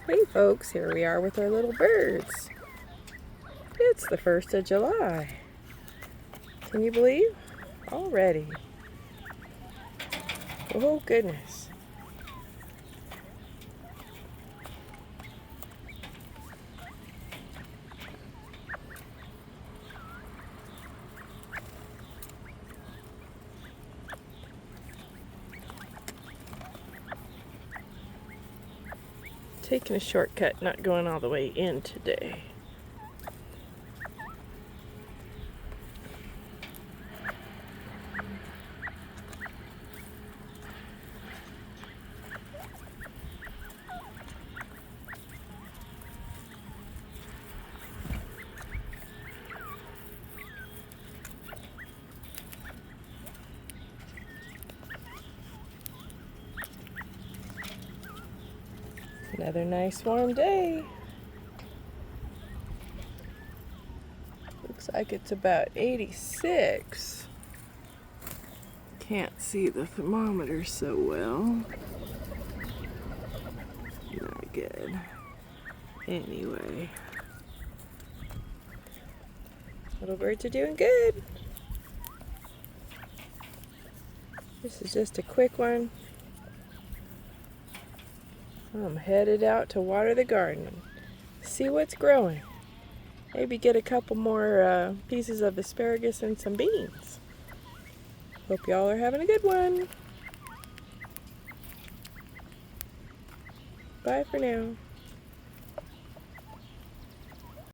Hey folks, here we are with our little birds. It's the 1st of July. Can you believe? Already. Oh goodness. Taking a shortcut, not going all the way in today. Another nice warm day. Looks like it's about 86. Can't see the thermometer so well. Not good. Anyway. Little birds are doing good. This is just a quick one. I'm headed out to water the garden, see what's growing. Maybe get a couple more pieces of asparagus and some beans. Hope y'all are having a good one. Bye for now.